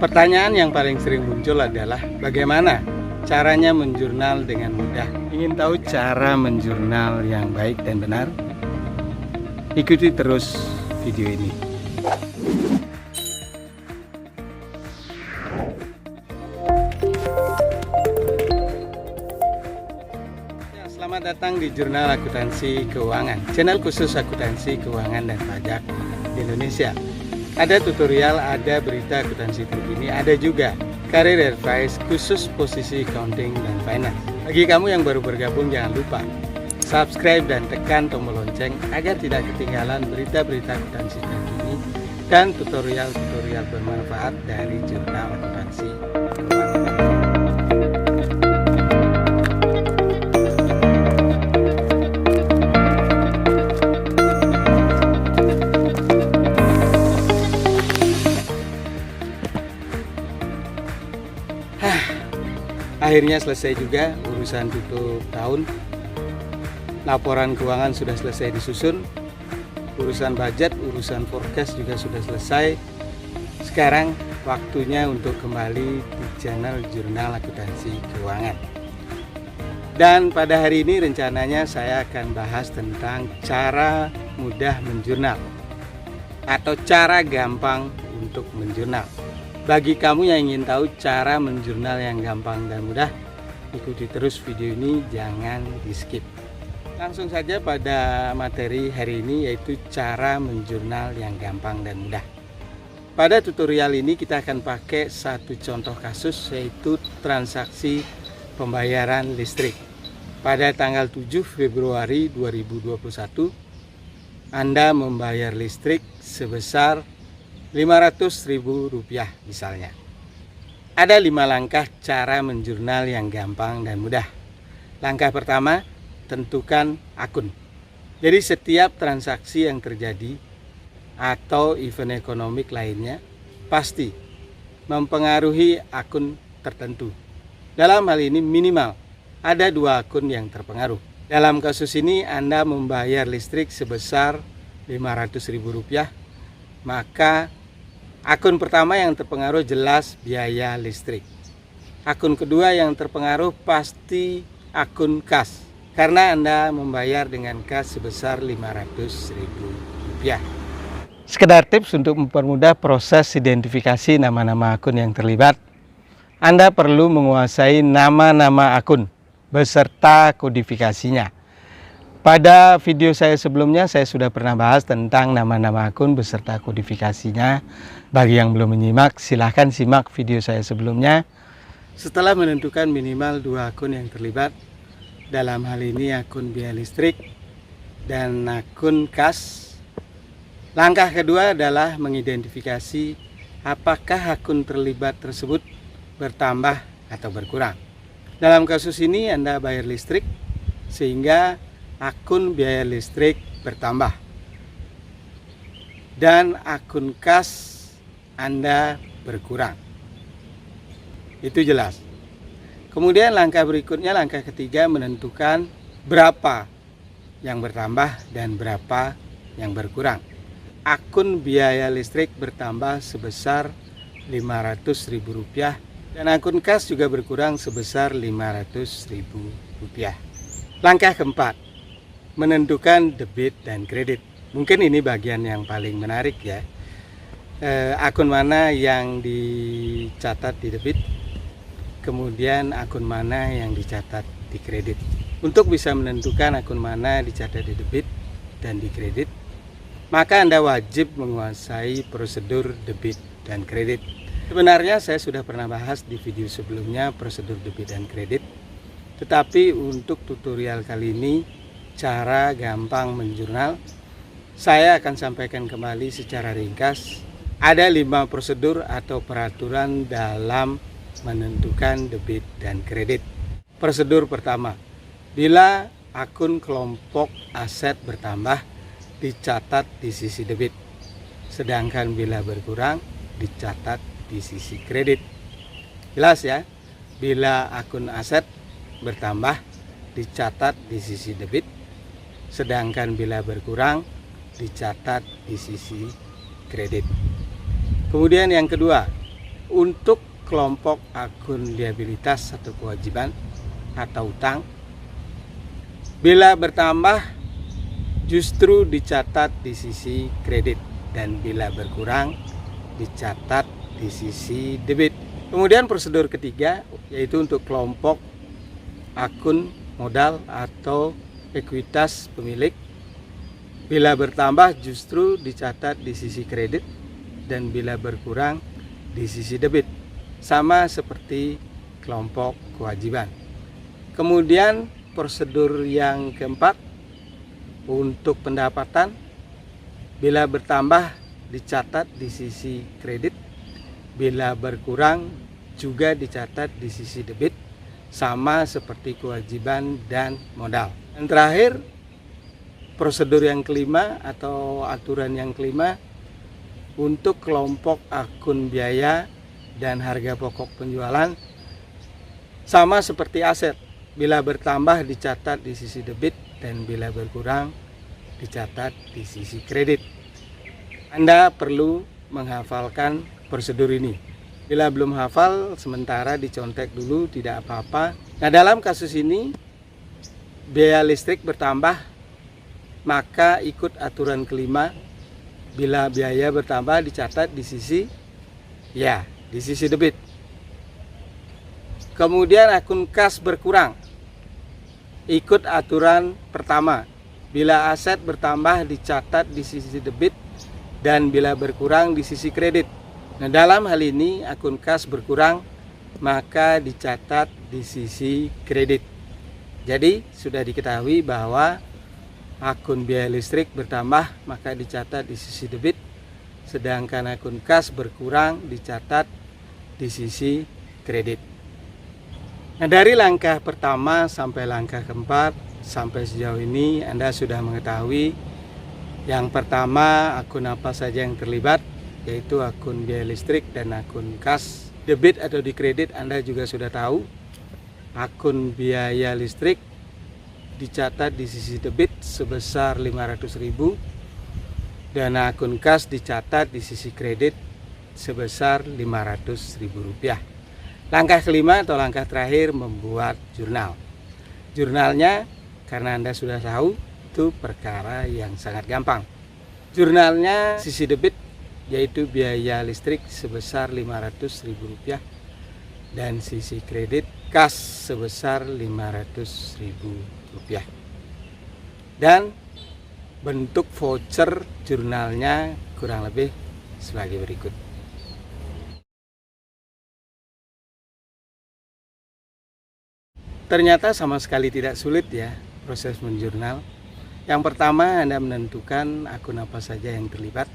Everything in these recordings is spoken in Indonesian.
Pertanyaan yang paling sering muncul adalah bagaimana caranya menjurnal dengan mudah. Ingin tahu cara menjurnal yang baik dan benar? Ikuti terus video ini. Selamat datang di Jurnal Akuntansi Keuangan, channel khusus akuntansi keuangan dan pajak di Indonesia. Ada tutorial, ada berita akuntansi terkini, ada juga career advice khusus posisi accounting dan finance. Bagi kamu yang baru bergabung, jangan lupa subscribe dan tekan tombol lonceng agar tidak ketinggalan berita-berita akuntansi terkini dan tutorial-tutorial bermanfaat dari Jurnal Akuntansi Keuangan. Akhirnya selesai juga urusan tutup tahun. Laporan keuangan sudah selesai disusun. Urusan budget, urusan forecast juga sudah selesai. Sekarang waktunya untuk kembali di channel Jurnal Akuntansi Keuangan. Dan pada hari ini rencananya saya akan bahas tentang cara mudah menjurnal atau cara gampang untuk menjurnal. Bagi kamu yang ingin tahu cara menjurnal yang gampang dan mudah, ikuti terus video ini, jangan di skip. Langsung saja pada materi hari ini, yaitu cara menjurnal yang gampang dan mudah. Pada tutorial ini kita akan pakai satu contoh kasus, yaitu transaksi pembayaran listrik. Pada tanggal 7 Februari 2021, Anda membayar listrik sebesar Rp500.000 misalnya. Ada 5 langkah cara menjurnal yang gampang dan mudah. Langkah pertama, tentukan akun. Jadi setiap transaksi yang terjadi atau event ekonomik lainnya pasti mempengaruhi akun tertentu. Dalam hal ini minimal ada 2 akun yang terpengaruh. Dalam kasus ini Anda membayar listrik sebesar Rp500.000, maka akun pertama yang terpengaruh jelas biaya listrik. Akun kedua yang terpengaruh pasti akun kas, karena Anda membayar dengan kas sebesar Rp500.000. Sekedar tips untuk mempermudah proses identifikasi nama-nama akun yang terlibat, Anda perlu menguasai nama-nama akun beserta kodifikasinya. Pada video saya sebelumnya saya sudah pernah bahas tentang nama-nama akun beserta kodifikasinya. Bagi yang belum menyimak, silahkan simak video saya sebelumnya. Setelah menentukan minimal 2 akun yang terlibat, dalam hal ini akun biaya listrik dan akun kas, langkah kedua adalah mengidentifikasi apakah akun terlibat tersebut bertambah atau berkurang. Dalam kasus ini Anda bayar listrik sehingga akun biaya listrik bertambah dan akun kas Anda berkurang. Itu jelas. Kemudian langkah berikutnya, langkah ketiga, menentukan berapa yang bertambah dan berapa yang berkurang. Akun biaya listrik bertambah sebesar Rp500.000 dan akun kas juga berkurang sebesar Rp500.000. Langkah keempat, menentukan debit dan kredit. Mungkin ini bagian yang paling menarik ya. Akun mana yang dicatat di debit, kemudian akun mana yang dicatat di kredit. Untuk bisa menentukan akun mana dicatat di debit dan di kredit, maka Anda wajib menguasai prosedur debit dan kredit. Sebenarnya saya sudah pernah bahas di video sebelumnya prosedur debit dan kredit, tetapi untuk tutorial kali ini, cara gampang menjurnal, saya akan sampaikan kembali secara ringkas. Ada 5 prosedur atau peraturan dalam menentukan debit dan kredit. Prosedur pertama, bila akun kelompok aset bertambah, dicatat di sisi debit, sedangkan bila berkurang, dicatat di sisi kredit. Jelas ya? Bila akun aset bertambah, dicatat di sisi debit, sedangkan bila berkurang dicatat di sisi kredit. Kemudian yang kedua, untuk kelompok akun liabilitas atau kewajiban atau utang, bila bertambah justru dicatat di sisi kredit, dan bila berkurang dicatat di sisi debit. Kemudian prosedur ketiga yaitu untuk kelompok akun modal atau ekuitas pemilik, bila bertambah justru dicatat di sisi kredit, dan bila berkurang di sisi debit, sama seperti kelompok kewajiban. Kemudian prosedur yang keempat untuk pendapatan, bila bertambah dicatat di sisi kredit, bila berkurang juga dicatat di sisi debit, sama seperti kewajiban dan modal. Dan terakhir, prosedur yang kelima atau aturan yang kelima untuk kelompok akun biaya dan harga pokok penjualan, sama seperti aset, bila bertambah dicatat di sisi debit, dan bila berkurang dicatat di sisi kredit. Anda perlu menghafalkan prosedur ini. Bila belum hafal, sementara dicontek dulu, tidak apa-apa. Nah, dalam kasus ini biaya listrik bertambah, maka ikut aturan kelima, bila biaya bertambah dicatat di sisi debit. Kemudian akun kas berkurang, ikut aturan pertama, bila aset bertambah dicatat di sisi debit, dan bila berkurang di sisi kredit. Nah, dalam hal ini akun kas berkurang, maka dicatat di sisi kredit. Jadi sudah diketahui bahwa akun biaya listrik bertambah maka dicatat di sisi debit, sedangkan akun kas berkurang dicatat di sisi kredit. Nah, dari langkah pertama sampai langkah keempat, sampai sejauh ini Anda sudah mengetahui yang pertama akun apa saja yang terlibat, yaitu akun biaya listrik dan akun kas. Debit atau di kredit Anda juga sudah tahu. Akun biaya listrik dicatat di sisi debit sebesar 500.000, dan akun kas dicatat di sisi kredit sebesar Rp500.000. Langkah kelima atau langkah terakhir, membuat jurnal. Jurnalnya, karena Anda sudah tahu, itu perkara yang sangat gampang. Jurnalnya sisi debit yaitu biaya listrik sebesar Rp500.000, dan sisi kredit kas sebesar Rp500.000. Dan bentuk voucher jurnalnya kurang lebih sebagai berikut. Ternyata sama sekali tidak sulit ya proses menjurnal. Yang pertama, Anda menentukan akun apa saja yang terlibat,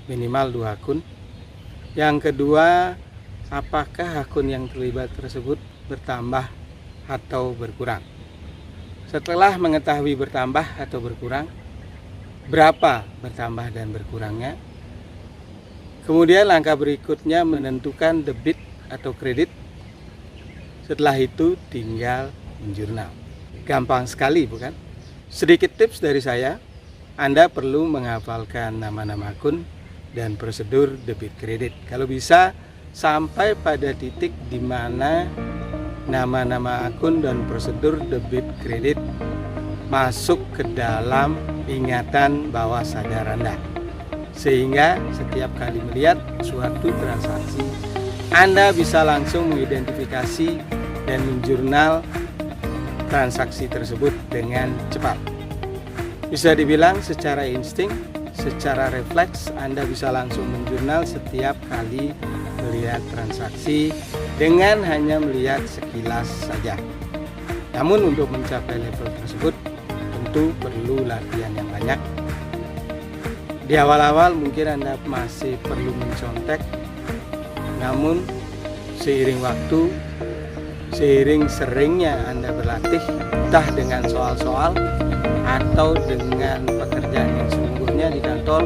minimal 2 akun. Yang kedua, apakah akun yang terlibat tersebut bertambah atau berkurang. Setelah mengetahui bertambah atau berkurang, berapa bertambah dan berkurangnya, kemudian langkah berikutnya menentukan debit atau kredit. Setelah itu tinggal menjurnal. Gampang sekali, bukan? Sedikit tips dari saya, Anda perlu menghafalkan nama-nama akun dan prosedur debit kredit. Kalau bisa sampai pada titik di mana nama-nama akun dan prosedur debit kredit masuk ke dalam ingatan bawah sadar Anda, sehingga setiap kali melihat suatu transaksi Anda bisa langsung mengidentifikasi dan menjurnal transaksi tersebut dengan cepat. Bisa dibilang secara insting, secara refleks Anda bisa langsung menjurnal setiap kali melihat transaksi dengan hanya melihat sekilas saja. Namun untuk mencapai level tersebut tentu perlu latihan yang banyak. Di awal-awal mungkin Anda masih perlu mencontek, namun seiring waktu, seiring seringnya Anda berlatih, entah dengan soal-soal atau dengan pekerjaan yang sesungguhnya di kantor,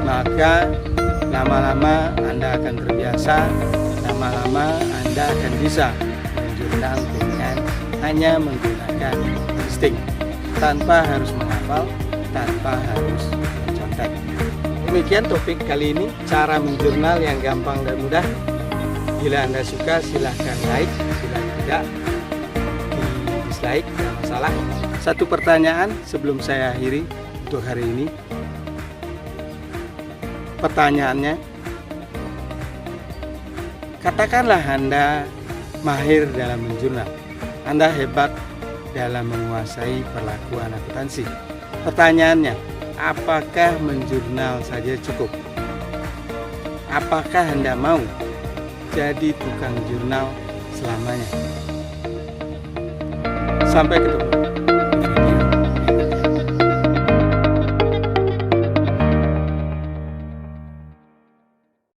maka lama-lama Anda akan terbiasa, lama-lama Anda akan bisa menjurnal dengan hanya menggunakan insting, tanpa harus menghafal, tanpa harus mencontek. Demikian topik kali ini, cara menjurnal yang gampang dan mudah. Bila Anda suka silahkan like, bila tidak di dislike, tidak masalah. Satu pertanyaan sebelum saya akhiri untuk hari ini. Pertanyaannya, katakanlah Anda mahir dalam menjurnal, Anda hebat dalam menguasai perlakuan akuntansi. Pertanyaannya, apakah menjurnal saja cukup? Apakah Anda mau jadi tukang jurnal selamanya? Sampai ketemu.